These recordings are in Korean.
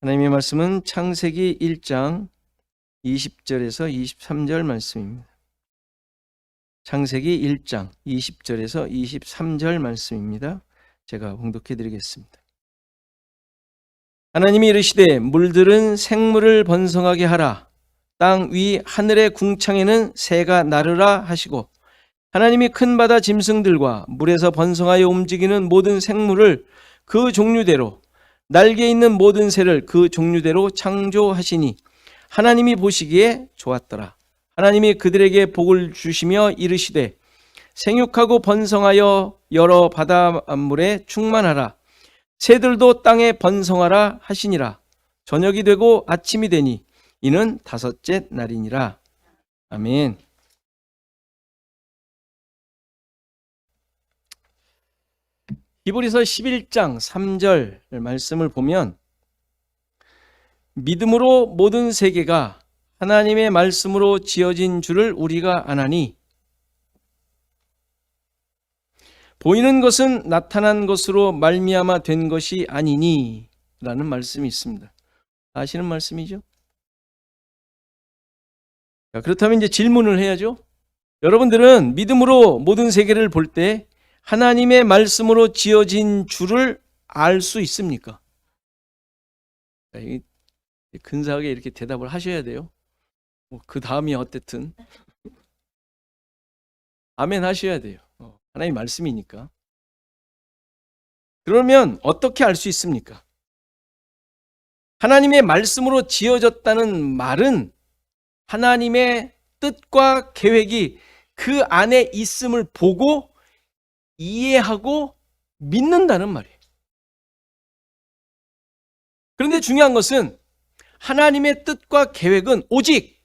하나님의 말씀은 창세기 1장 20절에서 23절 말씀입니다. 창세기 1장 20절에서 23절 말씀입니다. 제가 봉독해 드리겠습니다. 하나님이 이르시되 물들은 생물을 번성하게 하라. 땅 위 하늘의 궁창에는 새가 나르라 하시고, 하나님이 큰 바다 짐승들과 물에서 번성하여 움직이는 모든 생물을 그 종류대로, 날개 있는 모든 새를 그 종류대로 창조하시니 하나님이 보시기에 좋았더라. 하나님이 그들에게 복을 주시며 이르시되 생육하고 번성하여 여러 바닷물에 충만하라. 새들도 땅에 번성하라 하시니라. 저녁이 되고 아침이 되니 이는 다섯째 날이니라. 아멘. 히브리서 11장 3절 말씀을 보면, 믿음으로 모든 세계가 하나님의 말씀으로 지어진 줄을 우리가 아나니 보이는 것은 나타난 것으로 말미암아 된 것이 아니니 라는 말씀이 있습니다. 아시는 말씀이죠? 자, 그렇다면 이제 질문을 해야죠. 여러분들은 믿음으로 모든 세계를 볼 때 하나님의 말씀으로 지어진 줄을 알 수 있습니까? 자, 근사하게 이렇게 대답을 하셔야 돼요. 그 다음이 어쨌든 아멘 하셔야 돼요. 하나님의 말씀이니까. 그러면 어떻게 알 수 있습니까? 하나님의 말씀으로 지어졌다는 말은 하나님의 뜻과 계획이 그 안에 있음을 보고 이해하고 믿는다는 말이에요. 그런데 중요한 것은 하나님의 뜻과 계획은 오직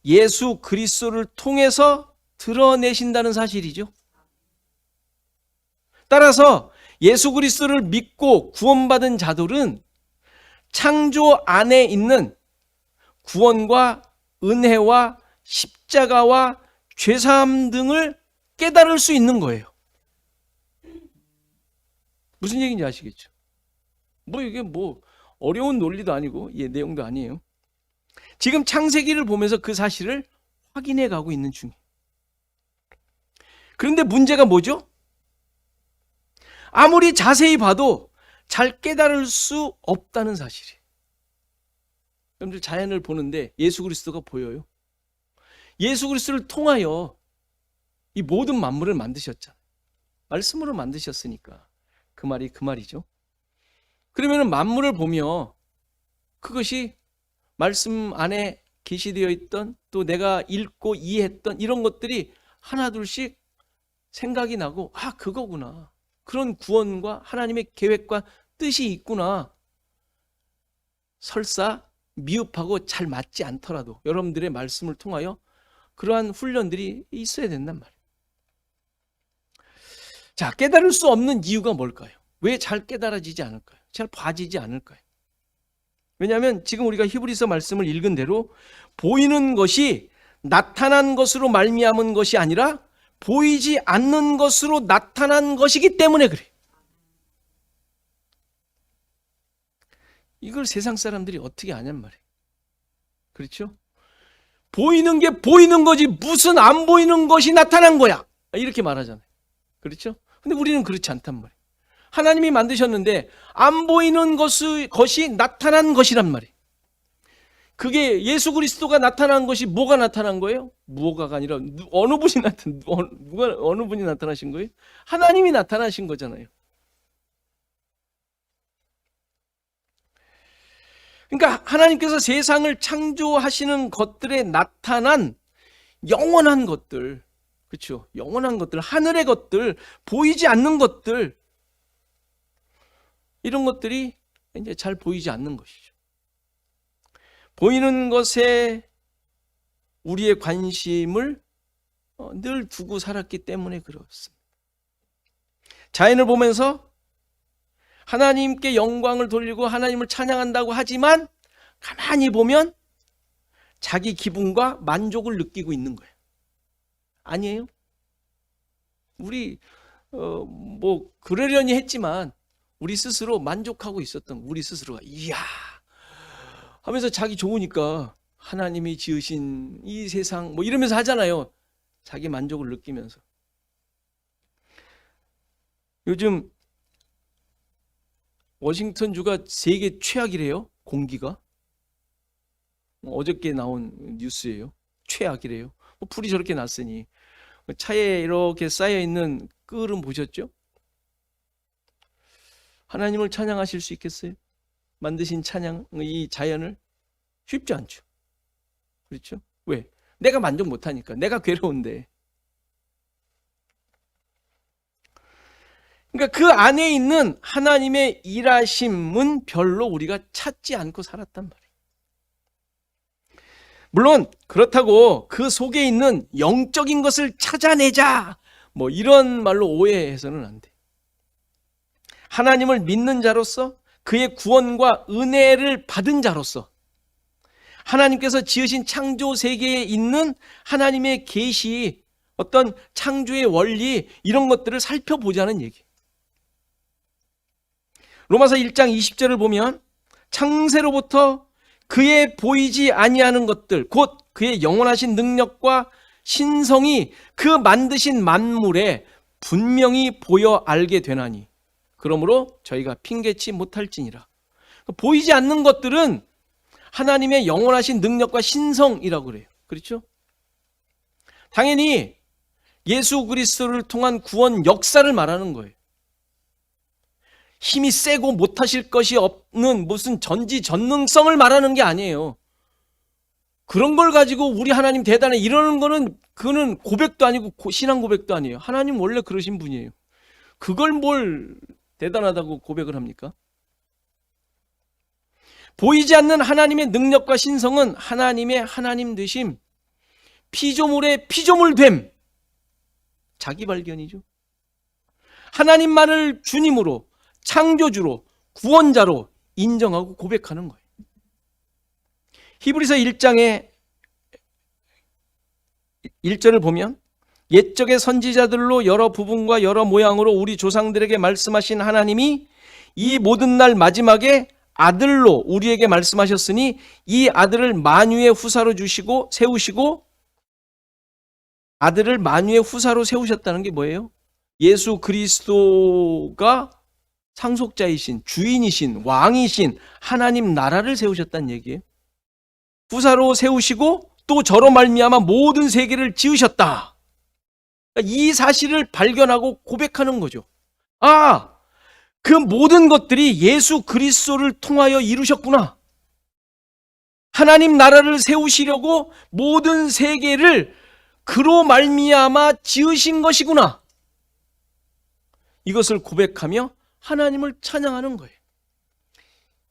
예수 그리스도를 통해서 드러내신다는 사실이죠. 따라서 예수 그리스도를 믿고 구원받은 자들은 창조 안에 있는 구원과 은혜와 십자가와 죄사함 등을 깨달을 수 있는 거예요. 무슨 얘기인지 아시겠죠? 이게 어려운 논리도 아니고 내용도 아니에요. 지금 창세기를 보면서 그 사실을 확인해 가고 있는 중이에요. 그런데 문제가 뭐죠? 아무리 자세히 봐도 잘 깨달을 수 없다는 사실이에요. 여러분들 자연을 보는데 예수 그리스도가 보여요. 예수 그리스도를 통하여 이 모든 만물을 만드셨잖아요. 말씀으로 만드셨으니까 그 말이 그 말이죠. 그러면 만물을 보며 그것이 말씀 안에 계시되어 있던, 또 내가 읽고 이해했던 이런 것들이 하나둘씩 생각이 나고, 그거구나. 그런 구원과 하나님의 계획과 뜻이 있구나. 설사 미흡하고 잘 맞지 않더라도 여러분들의 말씀을 통하여 그러한 훈련들이 있어야 된단 말이에요. 자, 깨달을 수 없는 이유가 뭘까요? 왜 잘 깨달아지지 않을까요? 잘 봐지지 않을까요? 왜냐하면 지금 우리가 히브리서 말씀을 읽은 대로 보이는 것이 나타난 것으로 말미암은 것이 아니라 보이지 않는 것으로 나타난 것이기 때문에 그래요. 이걸 세상 사람들이 어떻게 아냔 말이에요. 그렇죠? 보이는 게 보이는 거지 무슨 안 보이는 것이 나타난 거야, 이렇게 말하잖아요. 그렇죠? 근데 우리는 그렇지 않단 말이에요. 하나님이 만드셨는데 안 보이는 것이 나타난 것이란 말이에요. 그게 예수 그리스도가 나타난 것이 뭐가 나타난 거예요? 무엇가가 아니라 어느 분이 나타나신 거예요? 하나님이 나타나신 거잖아요. 그러니까 하나님께서 세상을 창조하시는 것들에 나타난 영원한 것들, 그렇죠? 영원한 것들, 하늘의 것들, 보이지 않는 것들, 이런 것들이 이제 잘 보이지 않는 것이죠. 보이는 것에 우리의 관심을 늘 두고 살았기 때문에 그렇습니다. 자연을 보면서 하나님께 영광을 돌리고 하나님을 찬양한다고 하지만 가만히 보면 자기 기분과 만족을 느끼고 있는 거예요. 아니에요? 우리 그러려니 했지만 우리 스스로 만족하고 있었던 우리 스스로가, 이야 하면서 자기 좋으니까 하나님이 지으신 이 세상 뭐 이러면서 하잖아요. 자기 만족을 느끼면서. 요즘 워싱턴주가 세계 최악이래요. 공기가. 어저께 나온 뉴스예요. 최악이래요. 풀이 저렇게 났으니. 차에 이렇게 쌓여있는 꿀은 보셨죠? 하나님을 찬양하실 수 있겠어요? 만드신 찬양, 이 자연을? 쉽지 않죠. 그렇죠? 왜? 내가 만족 못하니까. 내가 괴로운데. 그러니까 그 안에 있는 하나님의 일하심은 별로 우리가 찾지 않고 살았단 말이에요. 물론 그렇다고 그 속에 있는 영적인 것을 찾아내자 뭐 이런 말로 오해해서는 안 돼. 하나님을 믿는 자로서 그의 구원과 은혜를 받은 자로서 하나님께서 지으신 창조 세계에 있는 하나님의 계시, 어떤 창조의 원리 이런 것들을 살펴보자는 얘기. 로마서 1장 20절을 보면 창세로부터 그의 보이지 아니하는 것들, 곧 그의 영원하신 능력과 신성이 그 만드신 만물에 분명히 보여 알게 되나니 그러므로 저희가 핑계치 못할지니라. 보이지 않는 것들은 하나님의 영원하신 능력과 신성이라고 그래요. 그렇죠? 당연히 예수 그리스도를 통한 구원 역사를 말하는 거예요. 힘이 세고 못하실 것이 없는 무슨 전지전능성을 말하는 게 아니에요. 그런 걸 가지고 우리 하나님 대단해 이러는 거는 그거는 고백도 아니고 신앙 고백도 아니에요. 하나님 원래 그러신 분이에요. 그걸 뭘 대단하다고 고백을 합니까? 보이지 않는 하나님의 능력과 신성은 하나님의 하나님 되심, 피조물의 피조물됨, 자기 발견이죠. 하나님만을 주님으로, 창조주로, 구원자로 인정하고 고백하는 거예요. 히브리서 1장의 1절을 보면 옛적의 선지자들로 여러 부분과 여러 모양으로 우리 조상들에게 말씀하신 하나님이 이 모든 날 마지막에 아들로 우리에게 말씀하셨으니 이 아들을 만유의 후사로 주시고 세우시고, 아들을 만유의 후사로 세우셨다는 게 뭐예요? 예수 그리스도가 상속자이신, 주인이신, 왕이신 하나님 나라를 세우셨다는 얘기예요. 후사로 세우시고 또 저로 말미암아 모든 세계를 지으셨다. 이 사실을 발견하고 고백하는 거죠. 아, 그 모든 것들이 예수 그리스도를 통하여 이루셨구나. 하나님 나라를 세우시려고 모든 세계를 그로 말미암아 지으신 것이구나. 이것을 고백하며 하나님을 찬양하는 거예요.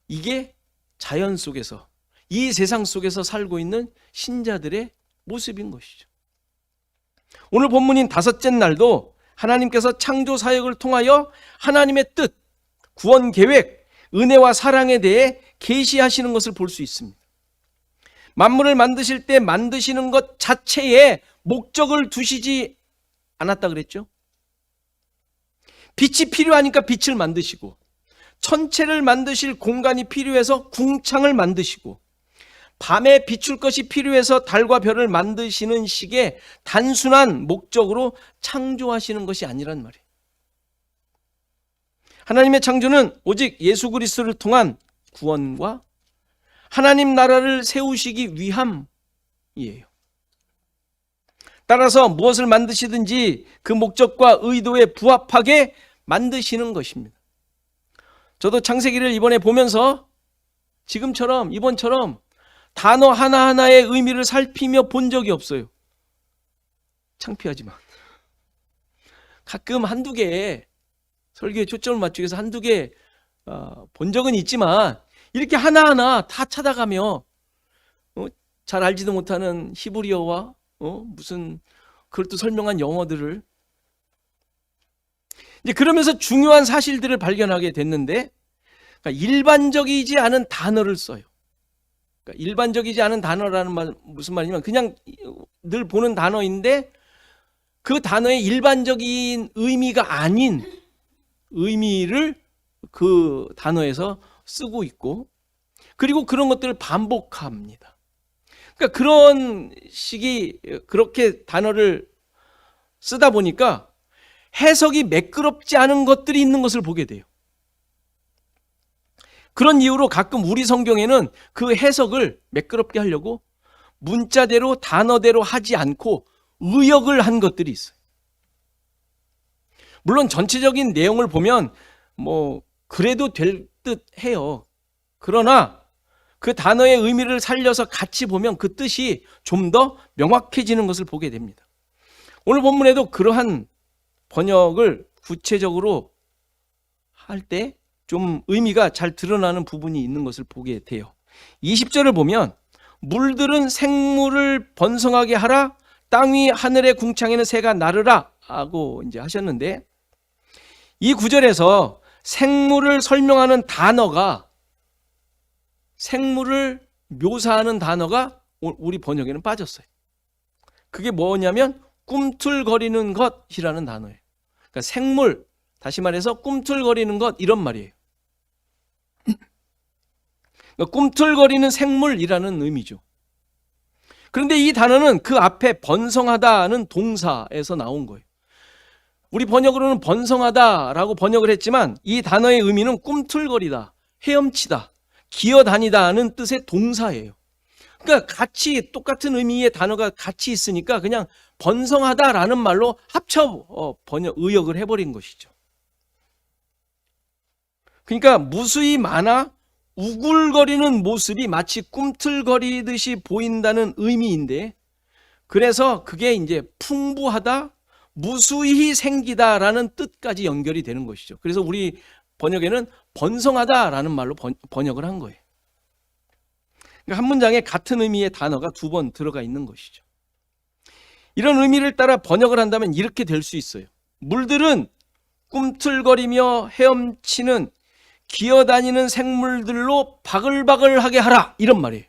이게 자연 속에서, 이 세상 속에서 살고 있는 신자들의 모습인 것이죠. 오늘 본문인 다섯째 날도 하나님께서 창조 사역을 통하여 하나님의 뜻, 구원 계획, 은혜와 사랑에 대해 계시하시는 것을 볼 수 있습니다. 만물을 만드실 때 만드시는 것 자체에 목적을 두시지 않았다 그랬죠? 빛이 필요하니까 빛을 만드시고, 천체를 만드실 공간이 필요해서 궁창을 만드시고, 밤에 비출 것이 필요해서 달과 별을 만드시는 식의 단순한 목적으로 창조하시는 것이 아니란 말이에요. 하나님의 창조는 오직 예수 그리스도를 통한 구원과 하나님 나라를 세우시기 위함이에요. 따라서 무엇을 만드시든지 그 목적과 의도에 부합하게 만드시는 것입니다. 저도 창세기를 이번에 보면서 지금처럼, 이번처럼 단어 하나하나의 의미를 살피며 본 적이 없어요. 창피하지만. 가끔 한두 개, 설교에 초점을 맞추기 위해서 한두 개 본 적은 있지만, 이렇게 하나하나 다 찾아가며 잘 알지도 못하는 히브리어와 무슨 그것도 설명한 영어들을 이제 그러면서 중요한 사실들을 발견하게 됐는데, 그러니까 일반적이지 않은 단어를 써요. 그러니까 일반적이지 않은 단어라는 말 무슨 말이냐면 그냥 늘 보는 단어인데 그 단어의 일반적인 의미가 아닌 의미를 그 단어에서 쓰고 있고, 그리고 그런 것들을 반복합니다. 그러니까 그런 식이 그렇게 단어를 쓰다 보니까 해석이 매끄럽지 않은 것들이 있는 것을 보게 돼요. 그런 이유로 가끔 우리 성경에는 그 해석을 매끄럽게 하려고 문자대로 단어대로 하지 않고 의역을 한 것들이 있어요. 물론 전체적인 내용을 보면 그래도 될 듯 해요. 그러나 그 단어의 의미를 살려서 같이 보면 그 뜻이 좀 더 명확해지는 것을 보게 됩니다. 오늘 본문에도 그러한 번역을 구체적으로 할 때 좀 의미가 잘 드러나는 부분이 있는 것을 보게 돼요. 20절을 보면 물들은 생물을 번성하게 하라, 땅 위 하늘의 궁창에는 새가 나르라 하고 이제 하셨는데, 이 구절에서 생물을 설명하는 단어가, 생물을 묘사하는 단어가 우리 번역에는 빠졌어요. 그게 뭐냐면 꿈틀거리는 것이라는 단어예요. 그러니까 생물, 다시 말해서 꿈틀거리는 것, 이런 말이에요. 그러니까 꿈틀거리는 생물이라는 의미죠. 그런데 이 단어는 그 앞에 번성하다는 동사에서 나온 거예요. 우리 번역으로는 번성하다라고 번역을 했지만 이 단어의 의미는 꿈틀거리다, 헤엄치다, 기어다니다는 뜻의 동사예요. 그러니까 같이 똑같은 의미의 단어가 같이 있으니까 그냥 번성하다라는 말로 합쳐 의역을 해버린 것이죠. 그러니까 무수히 많아 우글거리는 모습이 마치 꿈틀거리듯이 보인다는 의미인데, 그래서 그게 이제 풍부하다, 무수히 생기다라는 뜻까지 연결이 되는 것이죠. 그래서 우리 번역에는 번성하다라는 말로 번역을 한 거예요. 그러니까 한 문장에 같은 의미의 단어가 두 번 들어가 있는 것이죠. 이런 의미를 따라 번역을 한다면 이렇게 될 수 있어요. 물들은 꿈틀거리며 헤엄치는 기어다니는 생물들로 바글바글하게 하라, 이런 말이에요.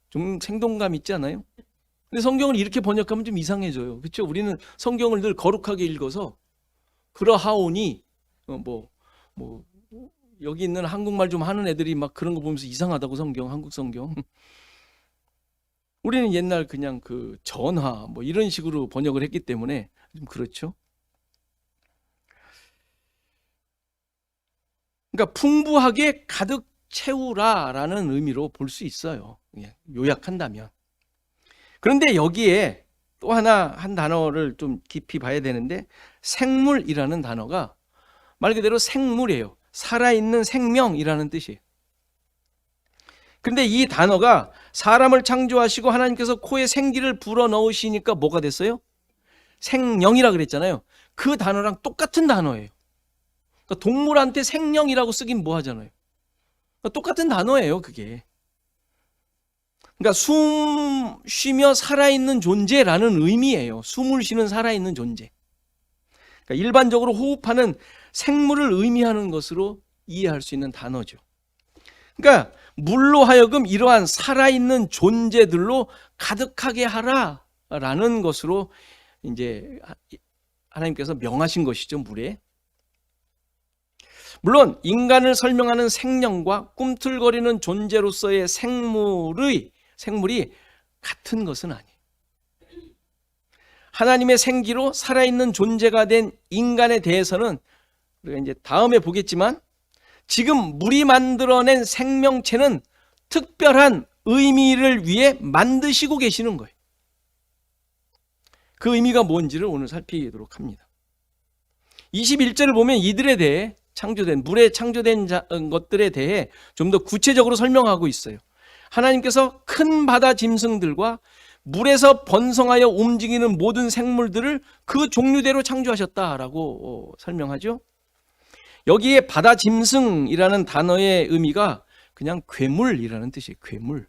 좀 생동감 있지 않아요? 근데 성경을 이렇게 번역하면 좀 이상해져요. 그렇죠? 우리는 성경을 늘 거룩하게 읽어서 그러하오니 여기 있는 한국말 좀 하는 애들이 막 그런 거 보면서 이상하다고 한국 성경. 우리는 옛날 그냥 그 전화 이런 식으로 번역을 했기 때문에 좀 그렇죠. 그러니까 풍부하게 가득 채우라라는 의미로 볼 수 있어요. 요약한다면. 그런데 여기에 또 한 단어를 좀 깊이 봐야 되는데, 생물이라는 단어가 말 그대로 생물이에요. 살아있는 생명이라는 뜻이에요. 근데 이 단어가 사람을 창조하시고 하나님께서 코에 생기를 불어넣으시니까 뭐가 됐어요? 생명이라 그랬잖아요. 그 단어랑 똑같은 단어예요. 그러니까 동물한테 생명이라고 쓰긴 뭐 하잖아요. 그러니까 똑같은 단어예요, 그게. 그러니까 숨 쉬며 살아있는 존재라는 의미예요. 숨을 쉬는 살아있는 존재. 그러니까 일반적으로 호흡하는 생물을 의미하는 것으로 이해할 수 있는 단어죠. 그러니까 물로 하여금 이러한 살아있는 존재들로 가득하게 하라라는 것으로 이제 하나님께서 명하신 것이죠, 물에. 물론 인간을 설명하는 생명과 꿈틀거리는 존재로서의 생물이 같은 것은 아니에요. 하나님의 생기로 살아있는 존재가 된 인간에 대해서는 우리가 이제 다음에 보겠지만, 지금 물이 만들어낸 생명체는 특별한 의미를 위해 만드시고 계시는 거예요. 그 의미가 뭔지를 오늘 살피도록 합니다. 21절을 보면 이들에 대해 물에 창조된 것들에 대해 좀 더 구체적으로 설명하고 있어요. 하나님께서 큰 바다 짐승들과 물에서 번성하여 움직이는 모든 생물들을 그 종류대로 창조하셨다라고 설명하죠. 여기에 바다 짐승이라는 단어의 의미가 그냥 괴물이라는 뜻이에요. 괴물.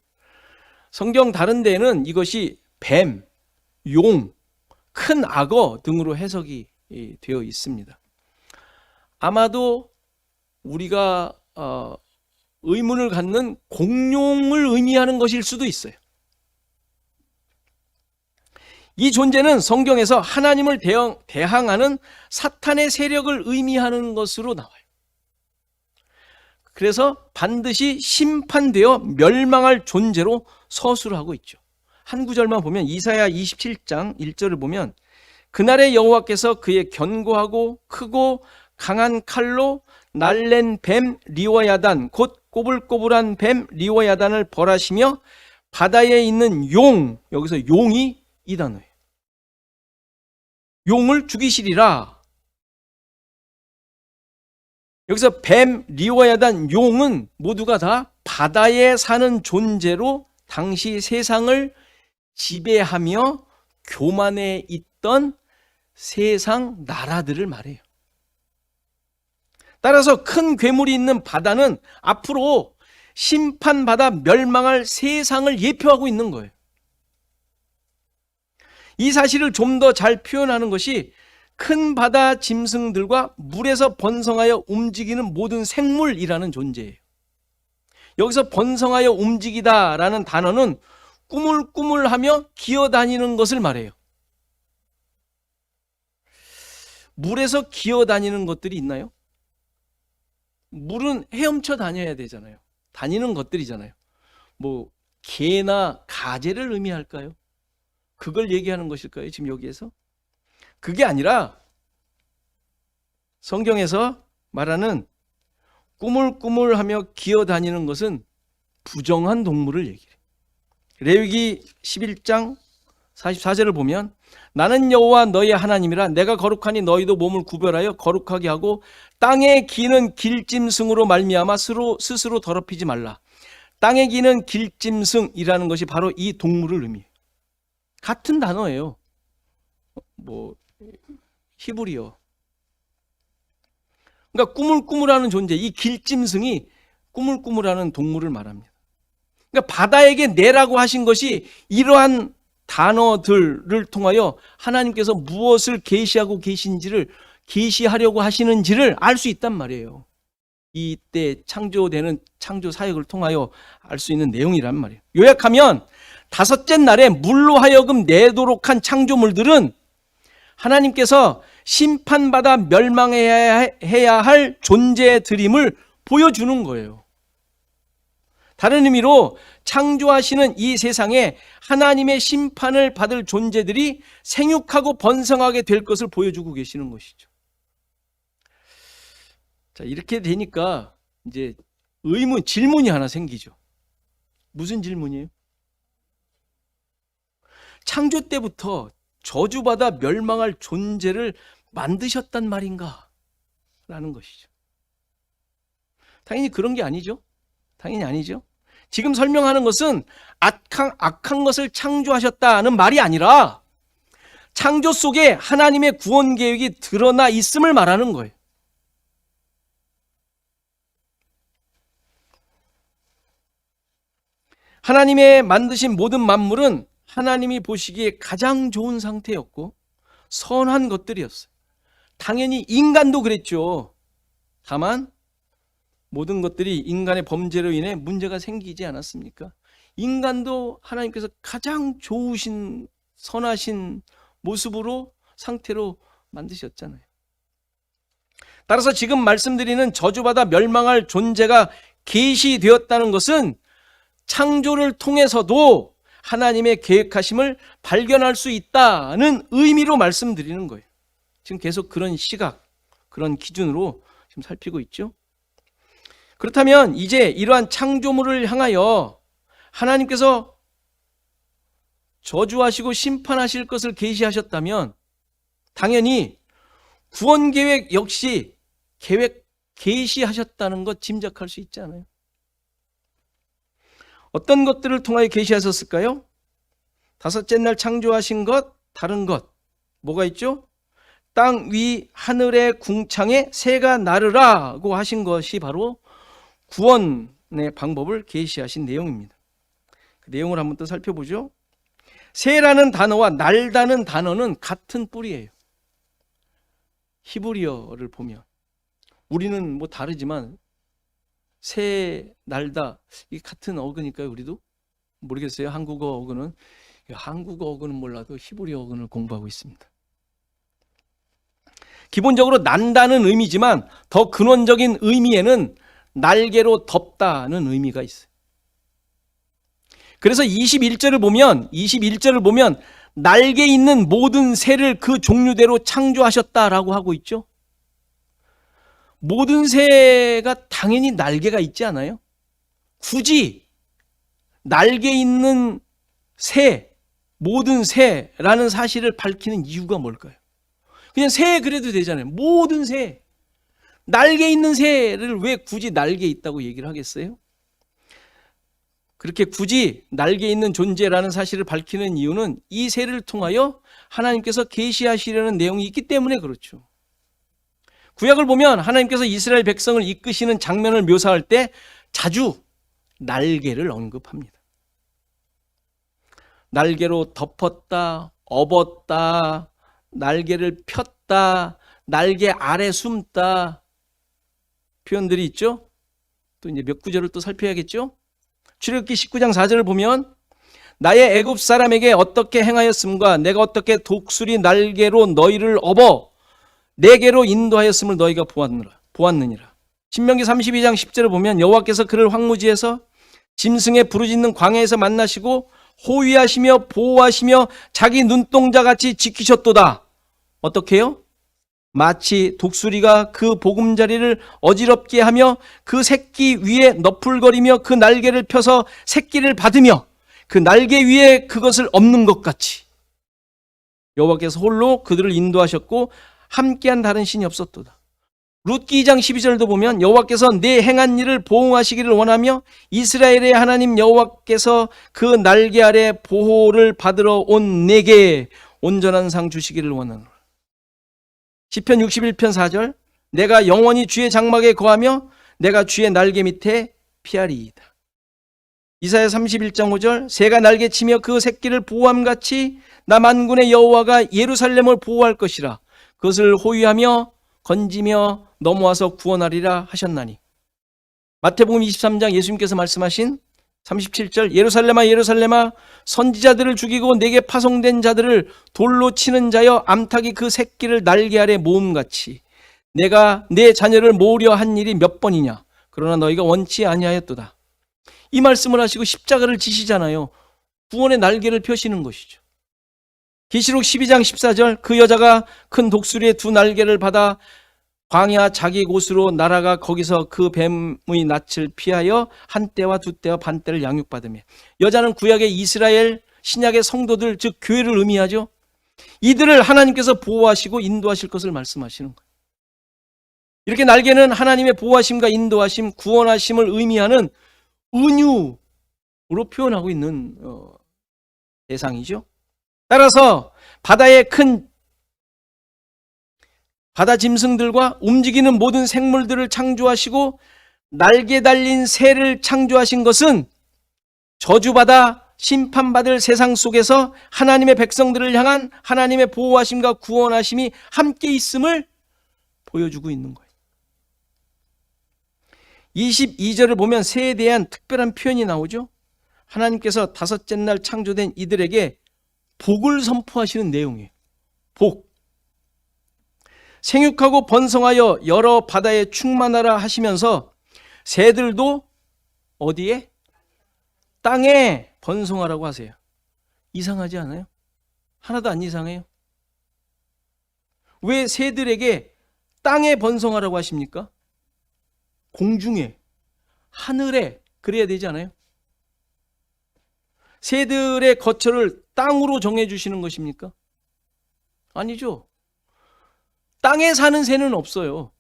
성경 다른 데는 이것이 뱀, 용, 큰 악어 등으로 해석이 되어 있습니다. 아마도 우리가 의문을 갖는 공룡을 의미하는 것일 수도 있어요. 이 존재는 성경에서 하나님을 대항하는 사탄의 세력을 의미하는 것으로 나와요. 그래서 반드시 심판되어 멸망할 존재로 서술을 하고 있죠. 한 구절만 보면 이사야 27장 1절을 보면 그날에 여호와께서 그의 견고하고 크고 강한 칼로 날랜 뱀 리워야단 곧 꼬불꼬불한 뱀 리워야단을 벌하시며 바다에 있는 용, 여기서 용이 이 단어예요. 용을 죽이시리라. 여기서 뱀 리워야단 용은 모두가 다 바다에 사는 존재로 당시 세상을 지배하며 교만해 있던 세상 나라들을 말해요. 따라서 큰 괴물이 있는 바다는 앞으로 심판받아 멸망할 세상을 예표하고 있는 거예요. 이 사실을 좀 더 잘 표현하는 것이 큰 바다 짐승들과 물에서 번성하여 움직이는 모든 생물이라는 존재예요. 여기서 번성하여 움직이다라는 단어는 꾸물꾸물하며 기어다니는 것을 말해요. 물에서 기어다니는 것들이 있나요? 물은 헤엄쳐 다녀야 되잖아요. 다니는 것들이잖아요. 뭐 개나 가재를 의미할까요? 그걸 얘기하는 것일까요? 지금 여기에서? 그게 아니라 성경에서 말하는 꾸물꾸물하며 기어다니는 것은 부정한 동물을 얘기해요. 레위기 11장 44절을 보면 나는 여호와 너희 하나님이라 내가 거룩하니 너희도 몸을 구별하여 거룩하게 하고 땅에 기는 길짐승으로 말미암아 스스로 더럽히지 말라. 땅에 기는 길짐승이라는 것이 바로 이 동물을 의미해요. 같은 단어예요. 뭐 히브리어. 그러니까 꾸물꾸물하는 존재, 이 길짐승이 꾸물꾸물하는 동물을 말합니다. 그러니까 바다에게 내라고 하신 것이 이러한 단어들을 통하여 하나님께서 무엇을 계시하고 계신지를 계시하려고 하시는지를 알 수 있단 말이에요. 이때 창조되는 창조 사역을 통하여 알 수 있는 내용이란 말이에요. 요약하면 다섯째 날에 물로 하여금 내도록 한 창조물들은 하나님께서 심판받아 멸망해야 할 존재들임을 보여주는 거예요. 다른 의미로 창조하시는 이 세상에 하나님의 심판을 받을 존재들이 생육하고 번성하게 될 것을 보여주고 계시는 것이죠. 자, 이렇게 되니까 이제 질문이 하나 생기죠. 무슨 질문이에요? 창조 때부터 저주받아 멸망할 존재를 만드셨단 말인가? 라는 것이죠. 당연히 그런 게 아니죠. 당연히 아니죠. 지금 설명하는 것은 악한 것을 창조하셨다는 말이 아니라 창조 속에 하나님의 구원 계획이 드러나 있음을 말하는 거예요. 하나님의 만드신 모든 만물은 하나님이 보시기에 가장 좋은 상태였고 선한 것들이었어요. 당연히 인간도 그랬죠. 다만 모든 것들이 인간의 범죄로 인해 문제가 생기지 않았습니까? 인간도 하나님께서 가장 좋으신 선하신 모습으로 상태로 만드셨잖아요. 따라서 지금 말씀드리는 저주받아 멸망할 존재가 계시되었다는 것은 창조를 통해서도 하나님의 계획하심을 발견할 수 있다는 의미로 말씀드리는 거예요. 지금 계속 그런 시각, 그런 기준으로 지금 살피고 있죠. 그렇다면 이제 이러한 창조물을 향하여 하나님께서 저주하시고 심판하실 것을 계시하셨다면 당연히 구원 계획 역시 계시하셨다는 것 짐작할 수 있잖아요. 어떤 것들을 통하여 계시하셨을까요? 다섯째 날 창조하신 것, 다른 것. 뭐가 있죠? 땅 위 하늘의 궁창에 새가 나르라고 하신 것이 바로 구원의 방법을 계시하신 내용입니다. 그 내용을 한번 또 살펴보죠. 새라는 단어와 날다는 단어는 같은 뿌리예요. 히브리어를 보면 우리는 뭐 다르지만 새, 날다 이게 같은 어근일까요? 우리도? 모르겠어요. 한국어 어근은 몰라도 히브리어 어근을 공부하고 있습니다. 기본적으로 난다는 의미지만 더 근원적인 의미에는 날개로 덮다는 의미가 있어요. 그래서 21절을 보면 날개 있는 모든 새를 그 종류대로 창조하셨다라고 하고 있죠. 모든 새가 당연히 날개가 있지 않아요? 굳이 날개 있는 새, 모든 새라는 사실을 밝히는 이유가 뭘까요? 그냥 새 그래도 되잖아요. 모든 새. 날개 있는 새를 왜 굳이 날개 있다고 얘기를 하겠어요? 그렇게 굳이 날개 있는 존재라는 사실을 밝히는 이유는 이 새를 통하여 하나님께서 계시하시려는 내용이 있기 때문에 그렇죠. 구약을 보면 하나님께서 이스라엘 백성을 이끄시는 장면을 묘사할 때 자주 날개를 언급합니다. 날개로 덮었다, 업었다, 날개를 폈다, 날개 아래 숨다 표현들이 있죠. 또 이제 몇 구절을 또 살펴야겠죠. 출애굽기 19장 4절을 보면 나의 애굽 사람에게 어떻게 행하였음과 내가 어떻게 독수리 날개로 너희를 업어 내게로 인도하였음을 너희가 보았느니라. 신명기 32장 10절을 보면 여호와께서 그를 황무지에서 짐승의 부르짖는 광야에서 만나시고 호위하시며 보호하시며 자기 눈동자같이 지키셨도다. 어떻게 해요? 마치 독수리가 그 보금자리를 어지럽게 하며 그 새끼 위에 너풀거리며 그 날개를 펴서 새끼를 받으며 그 날개 위에 그것을 엎는 것 같이 여호와께서 홀로 그들을 인도하셨고 함께한 다른 신이 없었도다. 룻기 2장 12절도 보면 여호와께서 내 행한 일을 보응하시기를 원하며 이스라엘의 하나님 여호와께서 그 날개 아래 보호를 받으러 온 내게 온전한 상 주시기를 원하노라. 시편 61편 4절 내가 영원히 주의 장막에 거하며 내가 주의 날개 밑에 피하리이다. 이사야 31장 5절 새가 날개치며 그 새끼를 보호함같이 나 만군의 여호와가 예루살렘을 보호할 것이라 그것을 호위하며 건지며 넘어와서 구원하리라 하셨나니. 마태복음 23장 예수님께서 말씀하신 37절 예루살렘아 예루살렘아 선지자들을 죽이고 내게 파송된 자들을 돌로 치는 자여 암탉이 그 새끼를 날개 아래 모음같이 내가 내 자녀를 모으려 한 일이 몇 번이냐 그러나 너희가 원치 아니하였도다. 이 말씀을 하시고 십자가를 지시잖아요. 구원의 날개를 펴시는 것이죠. 계시록 12장 14절 그 여자가 큰 독수리의 두 날개를 받아 광야 자기 곳으로 날아가 거기서 그 뱀의 낯을 피하여 한 때와 두 때와 반 때를 양육받으며. 여자는 구약의 이스라엘 신약의 성도들 즉 교회를 의미하죠. 이들을 하나님께서 보호하시고 인도하실 것을 말씀하시는 거예요. 이렇게 날개는 하나님의 보호하심과 인도하심, 구원하심을 의미하는 은유로 표현하고 있는 대상이죠. 따라서 바다의 큰 바다 짐승들과 움직이는 모든 생물들을 창조하시고 날개 달린 새를 창조하신 것은 저주받아 심판받을 세상 속에서 하나님의 백성들을 향한 하나님의 보호하심과 구원하심이 함께 있음을 보여주고 있는 거예요. 22절을 보면 새에 대한 특별한 표현이 나오죠. 하나님께서 다섯째 날 창조된 이들에게 복을 선포하시는 내용이에요. 복. 생육하고 번성하여 여러 바다에 충만하라 하시면서 새들도 어디에? 땅에 번성하라고 하세요. 이상하지 않아요? 하나도 안 이상해요. 왜 새들에게 땅에 번성하라고 하십니까? 공중에, 하늘에 그래야 되지 않아요? 새들의 거처를 땅으로 정해주시는 것입니까? 아니죠. 땅에 사는 새는 없어요.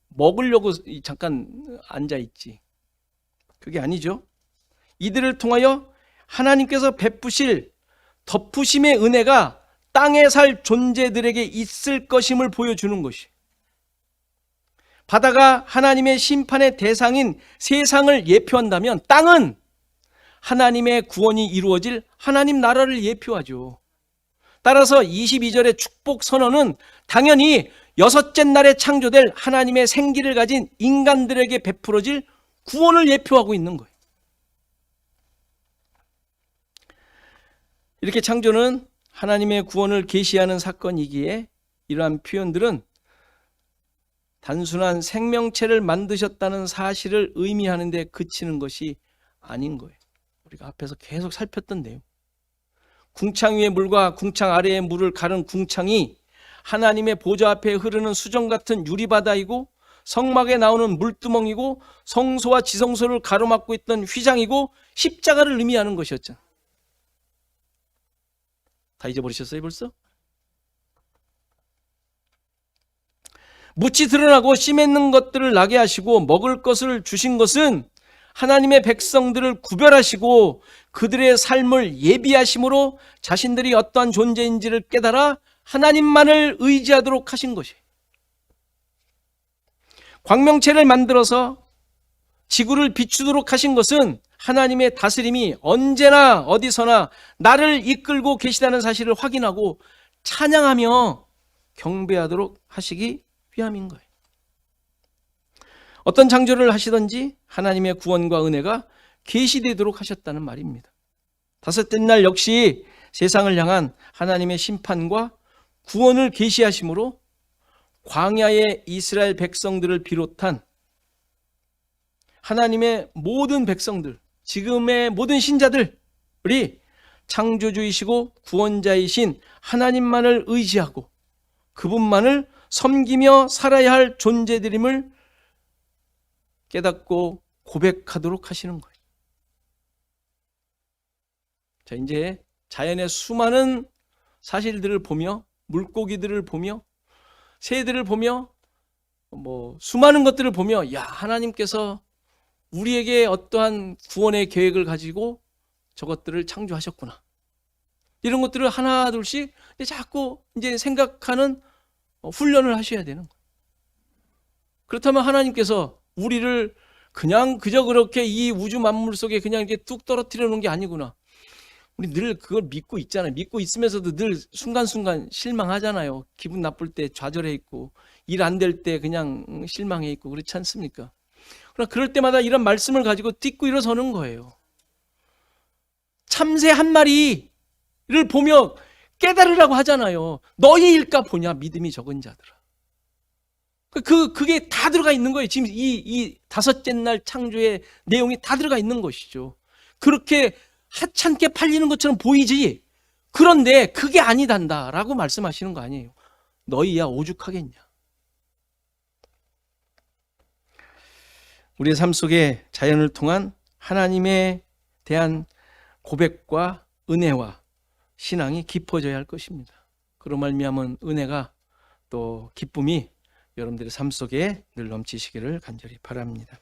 먹으려고 잠깐 앉아있지. 그게 아니죠. 이들을 통하여 하나님께서 베푸실 덮으심의 은혜가 땅에 살 존재들에게 있을 것임을 보여주는 것이. 바다가 하나님의 심판의 대상인 세상을 예표한다면 땅은 하나님의 구원이 이루어질 하나님 나라를 예표하죠. 따라서 22절의 축복 선언은 당연히 여섯째 날에 창조될 하나님의 생기를 가진 인간들에게 베풀어질 구원을 예표하고 있는 거예요. 이렇게 창조는 하나님의 구원을 계시하는 사건이기에 이러한 표현들은 단순한 생명체를 만드셨다는 사실을 의미하는 데 그치는 것이 아닌 거예요. 우리가 앞에서 계속 살폈던 내용. 궁창 위의 물과 궁창 아래의 물을 가른 궁창이 하나님의 보좌 앞에 흐르는 수정 같은 유리바다이고, 성막에 나오는 물두멍이고, 성소와 지성소를 가로막고 있던 휘장이고, 십자가를 의미하는 것이었잖아. 다 잊어버리셨어요 벌써? 묻이 드러나고 씨 맺는 것들을 나게 하시고 먹을 것을 주신 것은 하나님의 백성들을 구별하시고 그들의 삶을 예비하심으로 자신들이 어떠한 존재인지를 깨달아 하나님만을 의지하도록 하신 것이에요. 광명체를 만들어서 지구를 비추도록 하신 것은 하나님의 다스림이 언제나 어디서나 나를 이끌고 계시다는 사실을 확인하고 찬양하며 경배하도록 하시기 위함인 거예요. 어떤 창조를 하시든지 하나님의 구원과 은혜가 계시되도록 하셨다는 말입니다. 다섯째 날 역시 세상을 향한 하나님의 심판과 구원을 계시하심으로 광야의 이스라엘 백성들을 비롯한 하나님의 모든 백성들, 지금의 모든 신자들이 창조주이시고 구원자이신 하나님만을 의지하고 그분만을 섬기며 살아야 할 존재들임을 깨닫고 고백하도록 하시는 거예요. 자, 이제 자연의 수많은 사실들을 보며, 물고기들을 보며, 새들을 보며, 수많은 것들을 보며, 야, 하나님께서 우리에게 어떠한 구원의 계획을 가지고 저것들을 창조하셨구나. 이런 것들을 하나 둘씩 자꾸 이제 생각하는 훈련을 하셔야 되는 거예요. 그렇다면 하나님께서 우리를 그냥 그저 그렇게 이 우주 만물 속에 그냥 이렇게 뚝 떨어뜨려 놓은 게 아니구나. 우리 늘 그걸 믿고 있잖아요. 믿고 있으면서도 늘 순간순간 실망하잖아요. 기분 나쁠 때 좌절해 있고, 일 안 될 때 그냥 실망해 있고, 그렇지 않습니까? 그러나 그럴 때마다 이런 말씀을 가지고 딛고 일어서는 거예요. 참새 한 마리를 보며 깨달으라고 하잖아요. 너희 일까 보냐 믿음이 적은 자들아. 그게 다 들어가 있는 거예요. 지금 이 다섯째 날 창조의 내용이 다 들어가 있는 것이죠. 그렇게 하찮게 팔리는 것처럼 보이지. 그런데 그게 아니단다라고 말씀하시는 거 아니에요. 너희야 오죽하겠냐. 우리의 삶 속에 자연을 통한 하나님에 대한 고백과 은혜와 신앙이 깊어져야 할 것입니다. 그로 말미암은 은혜가 또 기쁨이 여러분들의 삶 속에 늘 넘치시기를 간절히 바랍니다.